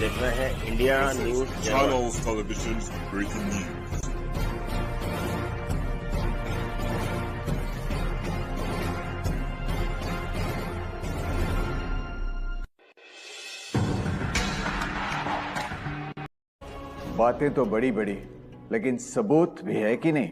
देख रहे हैं India news Channels Television's breaking news. बातें तो बड़ी बड़ी, लेकिन सबूत भी है कि नहीं?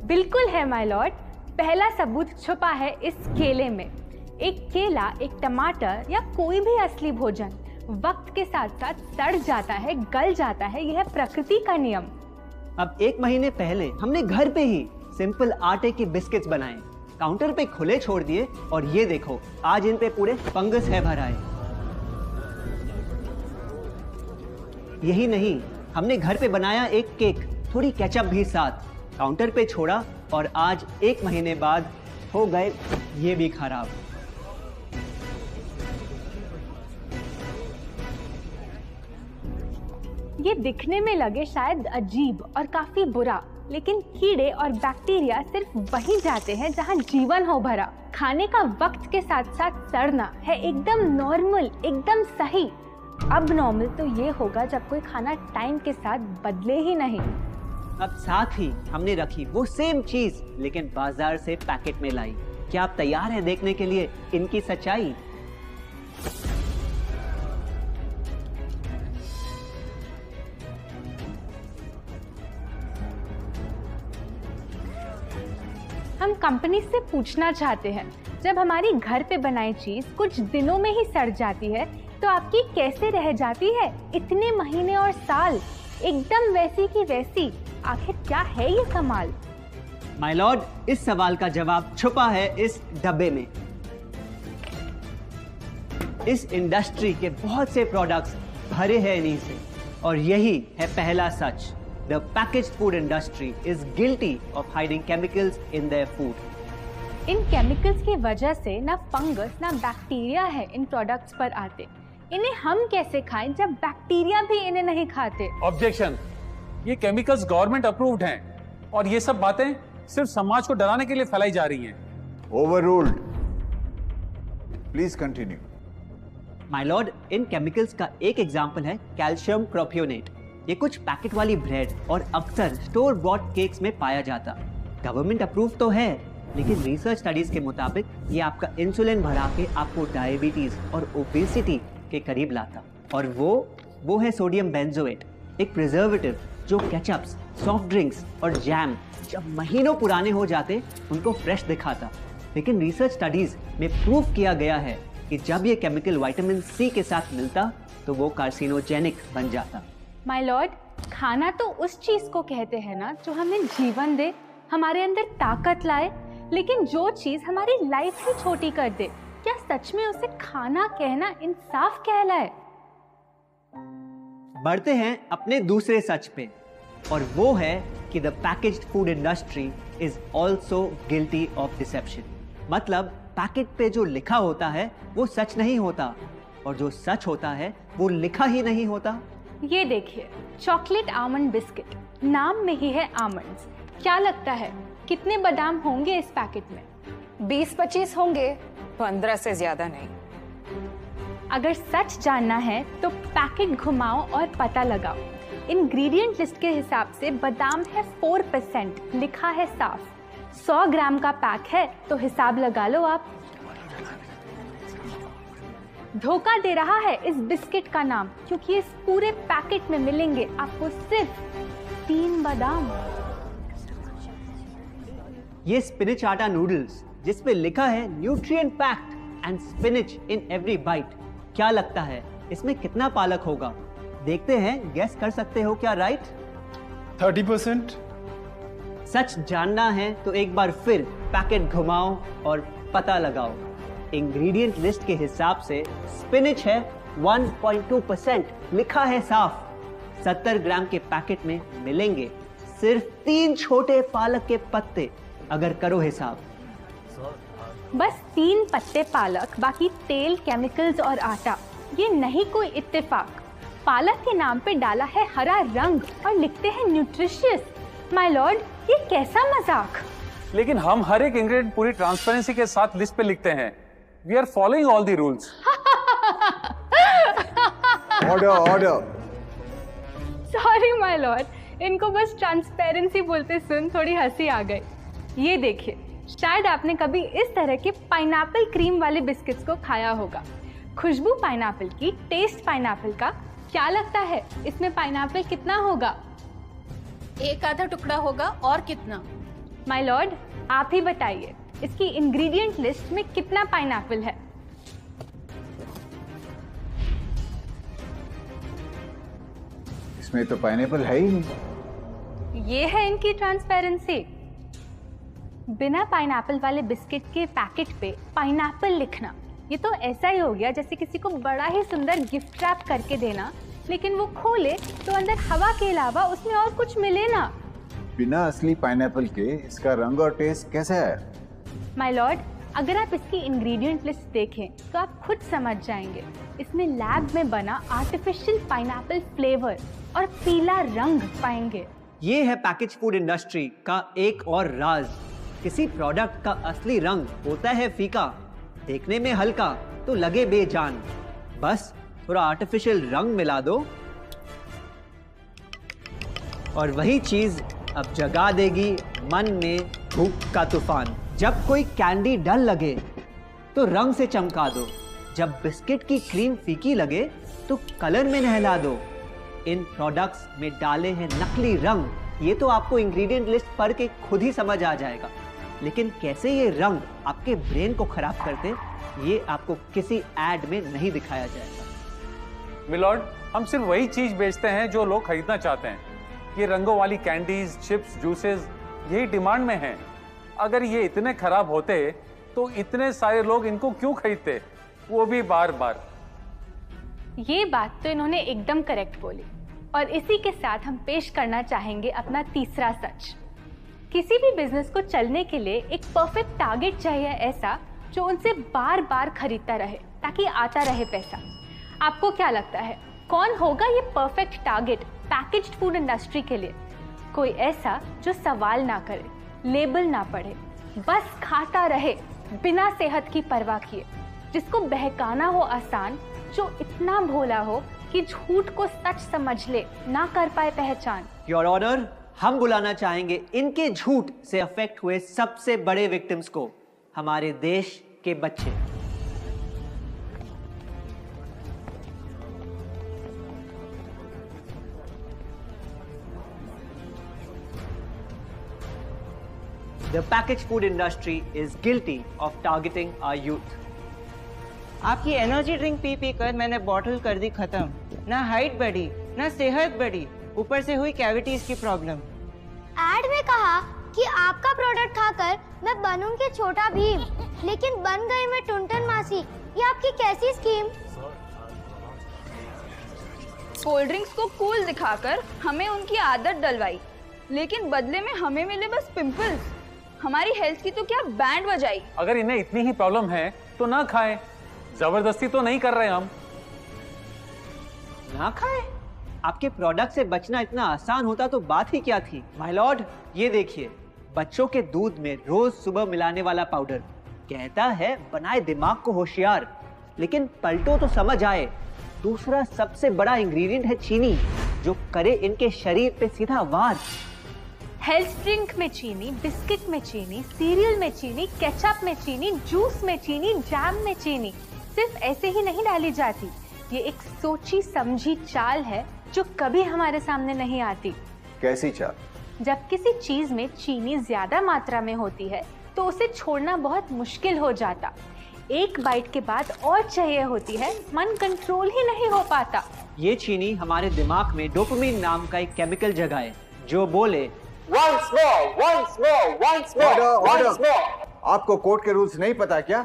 बिल्कुल है माय लॉर्ड। पहला सबूत छुपा है इस केले में। एक केला, एक टमाटर या कोई भी असली भोजन वक्त के साथ साथ सड़ जाता है, गल जाता है। यह प्रकृति का नियम। अब 1 महीने पहले हमने घर पे ही सिंपल आटे के बिस्किट्स बनाए, काउंटर पे खुले छोड़ दिए और ये देखो आज इन पे पूरे फंगस है भर आए। यही नहीं, हमने घर पे बनाया एक केक, थोड़ी केचप भी साथ, काउंटर पे छोड़ा और आज 1 महीने बाद हो गए ये भी खराब। ये दिखने में लगे शायद अजीब और काफी बुरा, लेकिन कीड़े और बैक्टीरिया सिर्फ वहीं जाते हैं जहां जीवन हो भरा। खाने का वक्त के साथ साथ सड़ना है एकदम नॉर्मल, एकदम सही। अब नॉर्मल तो ये होगा जब कोई खाना टाइम के साथ बदले ही नहीं। अब साथ ही हमने रखी वो सेम चीज, लेकिन बाजार से पैकेट में लाई। क्या आप तैयार हैं देखने के लिए इनकी सच्चाई? हम कंपनी से पूछना चाहते हैं, जब हमारी घर पे बनाई चीज कुछ दिनों में ही सड़ जाती है तो आपकी कैसे रह जाती है इतने महीने और साल, एकदम वैसी की वैसी? आखिर क्या है ये कमाल? माय लॉर्ड, इस सवाल का जवाब छुपा है इस डब्बे में। इस इंडस्ट्री के बहुत से प्रोडक्ट्स भरे हैं इन्हीं से, और यही है पहला सच। The packaged food industry is guilty of hiding chemicals in their food. In chemicals की वजह से ना फंगस ना बैक्टीरिया है इन प्रोडक्ट्स पर आते। इन्हें हम कैसे खाएं जब बैक्टीरिया भी इन्हें नहीं खाते? ऑब्जेक्शन, ये केमिकल्स गवर्नमेंट अप्रूव्ड हैं और ये सब बातें सिर्फ समाज को डराने के लिए फैलाई जा रही हैं। Overruled. Please continue. My Lord, in chemicals का एक एग्जांपल है कैल्शियम प्रोपियोनेट। ये कुछ पैकेट वाली ब्रेड और अक्सर स्टोर बॉट केक्स में पाया जाता। गवर्नमेंट अप्रूव तो है, लेकिन रिसर्च स्टडीज के मुताबिक ये आपका इंसुलिन बढ़ा के आपको डायबिटीज और ओबेसिटी के करीब लाता। और वो है सोडियम बेंजोएट, एक प्रिजर्वेटिव जो केचप्स, सॉफ्ट ड्रिंक्स और जैम जब महीनों पुराने हो जाते उनको फ्रेश दिखाता। लेकिन रिसर्च स्टडीज में प्रूव किया गया है कि जब ये केमिकल विटामिन सी के साथ मिलता तो वो कार्सिनोजेनिक बन जाता। माय लॉर्ड, खाना तो उस चीज को कहते हैं ना जो हमें जीवन दे, हमारे अंदर ताकत लाए। लेकिन जो चीज हमारी लाइफ ही छोटी कर दे, क्या सच में उसे खाना कहना इंसाफ कहलाए? बढ़ते हैं अपने दूसरे सच पे, और वो है कि the packaged food industry is also guilty of deception. मतलब पैकेट पे जो लिखा होता है वो सच नहीं होता, और जो सच होता है वो लिखा ही नहीं होता। ये देखिए, चॉकलेट आमंड बिस्किट, नाम में ही है आमंड्स। क्या लगता है कितने बादाम होंगे इस पैकेट में? 20-25 होंगे, 15 से ज्यादा नहीं। अगर सच जानना है तो पैकेट घुमाओ और पता लगाओ। इंग्रेडिएंट लिस्ट के हिसाब से बादाम है 4%, लिखा है साफ। 100 ग्राम का पैक है तो हिसाब लगा लो आप। धोखा दे रहा है इस बिस्किट का नाम, क्योंकि इस पूरे पैकेट में मिलेंगे आपको सिर्फ 3 बादाम। ये स्पिनच आटा नूडल्स जिस पे लिखा है nutrient packed and spinach in every bite. क्या लगता है इसमें कितना पालक होगा? देखते हैं, गेस कर सकते हो क्या राइट? 30%। सच जानना है तो एक बार फिर पैकेट घुमाओ और पता लगाओ। इंग्रेडिएंट लिस्ट के हिसाब से स्पिनच है 1.2%, लिखा है साफ। 70 ग्राम के पैकेट में मिलेंगे सिर्फ 3 छोटे पालक के पत्ते। अगर करो हिसाब, बस 3 पत्ते पालक, बाकी तेल, केमिकल्स और आटा। ये नहीं कोई इत्तेफाक। पालक के नाम पे डाला है हरा रंग और लिखते हैं न्यूट्रिशियस। माय लॉर्ड, ये कैसा मजाक? लेकिन हम हर एक इंग्रेडिएंट पूरी ट्रांसपेरेंसी के साथ लिस्ट पे लिखते हैं। We are following all the rules. Order order. Sorry my lord, इनको बस ट्रांसपेरेंसी बोलते सुन थोड़ी हंसी आ गई। ये देखिए, शायद आपने कभी इस तरह के पाइनएप्पल क्रीम वाले बिस्किट्स को खाया होगा। खुशबू पाइनएप्पल की, टेस्ट पाइनएप्पल का। क्या लगता है इसमें पाइनएप्पल कितना होगा? एक आधा टुकड़ा होगा। और कितना? माय लॉर्ड, आप ही बताइए, इसकी इंग्रेडिएंट लिस्ट में कितना पाइनएप्पल है? इसमें तो पाइनएप्पल है ही नहीं। ये है इनकी ट्रांसपेरेंसी। बिना पाइनएप्पल वाले बिस्किट के पैकेट पे पाइनएप्पल लिखना, ये तो ऐसा ही हो गया जैसे किसी को बड़ा ही सुंदर गिफ्ट रैप करके देना, लेकिन वो खोले तो अंदर हवा के अलावा उसमें और कुछ मिले ना। बिना असली पाइनएप्पल के इसका रंग और टेस्ट कैसा है? माय लॉर्ड, अगर आप इसकी इंग्रेडिएंट लिस्ट देखें तो आप खुद समझ जाएंगे। इसमें लैब में बना आर्टिफिशियल पाइनएप्पल फ्लेवर और पीला रंग पाएंगे। ये है पैकेज फूड इंडस्ट्री का एक और राज। किसी प्रोडक्ट का असली रंग होता है फीका, देखने में हल्का तो लगे बेजान। बस थोड़ा आर्टिफिशियल रंग मिला दो और वही चीज अब जगा देगी मन में भूख का तूफान। जब कोई कैंडी डल लगे तो रंग से चमका दो, जब बिस्किट की क्रीम फीकी लगे तो कलर में नहला दो। इन प्रोडक्ट्स में डाले हैं नकली रंग, ये तो आपको इंग्रेडिएंट लिस्ट पढ़ के खुद ही समझ आ जाएगा। लेकिन कैसे ये रंग आपके ब्रेन को खराब करते, ये आपको किसी एड में नहीं दिखाया जाएगा। मिलॉर्ड, हम सिर्फ वही चीज बेचते हैं जो लोग खरीदना चाहते हैं। ये रंगों वाली कैंडीज, चिप्स, जूसेस यही डिमांड में हैं। अगर ये इतने खराब होते तो इतने सारे लोग इनको क्यों खरीदते, वो भी बार बार। ये बात तो इन्होंने एकदम करेक्ट बोली। और इसी के साथ हम पेश करना चाहेंगे अपना तीसरा सच। किसी भी बिजनेस को चलने के लिए एक परफेक्ट टारगेट चाहिए, ऐसा जो उनसे बार बार खरीदता रहे ताकि आता रहे पैसा। आपको क्या लगता है कौन होगा ये perfect target packaged food industry के लिए? कोई ऐसा जो सवाल ना करे, लेबल ना पढ़े, बस खाता रहे बिना सेहत की परवाह किए, जिसको बहकाना हो आसान, जो इतना भोला हो कि झूठ को सच समझ ले, ना कर पाए पहचान। योर ऑनर, हम बुलाना चाहेंगे इनके झूठ से अफेक्ट हुए सबसे बड़े विक्टिम्स को, हमारे देश के बच्चे। The packaged food industry is guilty of targeting our youth. आपकी एनर्जी ड्रिंक पी पी कर मैंने बॉटल कर दी खत्म। ना हाइट बढ़ी, ना सेहत बढ़ी, ऊपर से हुई कैविटीज की प्रॉब्लम। एड में कहा कि आपका प्रोडक्ट खाकर मैं बनूंगी छोटा भीम, लेकिन बन गई मैं टुनटन मासी। ये आपकी कैसी स्कीम? कोल्ड ड्रिंक्स को कूल दिखाकर हमें उनकी आदत डलवाई, लेकिन बदले में हमें मिले बस पिंपल्स। हमारी हेल्थ की तो क्या बैंड बजाई। अगर इन्हें इतनी ही प्रॉब्लम है तो ना खाएं, जबरदस्ती तो नहीं कर रहे हम। ना खाएं? आपके प्रोडक्ट से बचना इतना आसान होता तो बात ही क्या थी। माय लॉर्ड, ये देखिए, बच्चों के दूध में रोज सुबह मिलाने वाला पाउडर कहता है बनाए दिमाग को होशियार, लेकिन पलटो तो समझ आए। दूसरा सबसे बड़ा इंग्रेडिएंट है चीनी, जो करे इनके शरीर पे सीधा वार। हेल्थ ड्रिंक में चीनी, बिस्किट में चीनी, सीरियल में चीनी, केचप में चीनी, जूस में चीनी, जैम में चीनी सिर्फ ऐसे ही नहीं डाली जाती। ये एक सोची समझी चाल है जो कभी हमारे सामने नहीं आती। कैसी चाल? जब किसी चीज में चीनी ज्यादा मात्रा में होती है तो उसे छोड़ना बहुत मुश्किल हो जाता। एक बाइट के बाद और चाहिए होती है, मन कंट्रोल ही नहीं हो पाता। ये चीनी हमारे दिमाग में डोपामिन नाम का एक केमिकल जगाए, जो बोले once more। आपको कोर्ट के रूल्स नहीं पता क्या?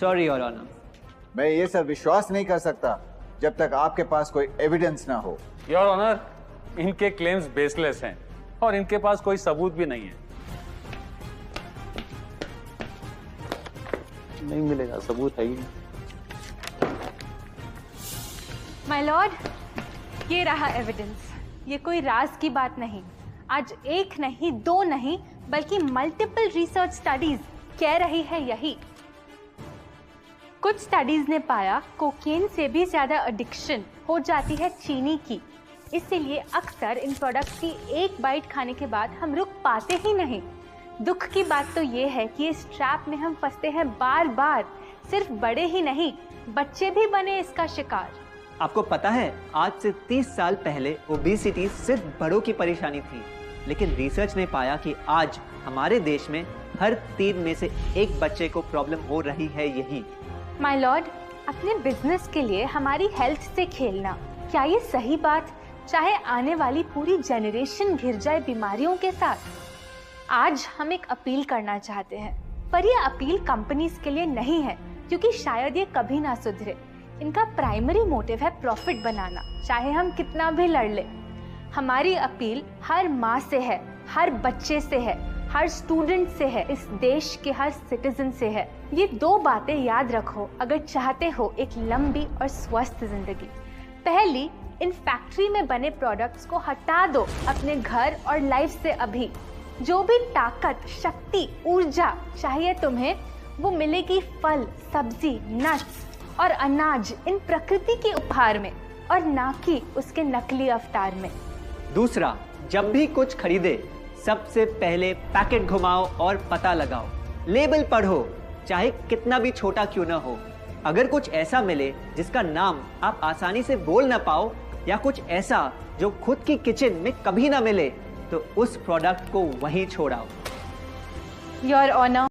Sorry your honour. मैं ये सब विश्वास नहीं कर सकता जब तक आपके पास कोई एविडेंस ना हो। योर ऑनर, इनके क्लेम्स बेसलेस हैं और इनके पास कोई सबूत भी नहीं है। नहीं मिलेगा, सबूत है ही नहीं। माय लॉर्ड, ये रहा एविडेंस। ये कोई राज की बात नहीं। आज एक नहीं, दो नहीं, बल्कि मल्टीपल रिसर्च स्टडीज कह रही है यही। कुछ स्टडीज ने पाया कोकेन से भी ज्यादा एडिक्शन हो जाती है चीनी की। इसीलिए अक्सर इन प्रोडक्ट्स की एक बाइट खाने के बाद हम रुक पाते ही नहीं। दुख की बात तो ये है कि इस ट्रैप में हम फंसते हैं बार बार। सिर्फ बड़े ही नहीं, बच्चे भी बने इसका शिकार। आपको पता है, आज से 30 साल पहले ओबेसिटी सिर्फ बड़ों की परेशानी थी, लेकिन रिसर्च ने पाया कि आज हमारे देश में हर 3 में से 1 बच्चे को प्रॉब्लम हो रही है यही। माय लॉर्ड, अपने बिजनेस के लिए हमारी हेल्थ से खेलना, क्या ये सही बात? चाहे आने वाली पूरी जनरेशन घिर जाए बीमारियों के साथ। आज हम एक अपील करना चाहते हैं, पर ये अपील कंपनीज के लिए नहीं है, क्योंकि शायद ये कभी ना सुधरे। इनका प्राइमरी मोटिव है प्रॉफिट बनाना, चाहे हम कितना भी लड़ ले। हमारी अपील हर माँ से है, हर बच्चे से है, हर स्टूडेंट से है, इस देश के हर सिटीजन से है। ये 2 बातें याद रखो अगर चाहते हो एक लंबी और स्वस्थ जिंदगी। पहली, इन फैक्ट्री में बने प्रोडक्ट्स को हटा दो अपने घर और लाइफ से अभी। जो भी ताकत, शक्ति, ऊर्जा चाहिए तुम्हें, वो मिलेगी फल, सब्जी, नट्स और अनाज इन प्रकृति के उपहार में, और ना कि उसके नकली अवतार में। दूसरा, जब भी कुछ खरीदे सबसे पहले पैकेट घुमाओ और पता लगाओ, लेबल पढ़ो, चाहे कितना भी छोटा क्यों ना हो। अगर कुछ ऐसा मिले जिसका नाम आप आसानी से बोल ना पाओ, या कुछ ऐसा जो खुद की किचन में कभी ना मिले, तो उस प्रोडक्ट को वहीं छोड़ाओ। Your honour,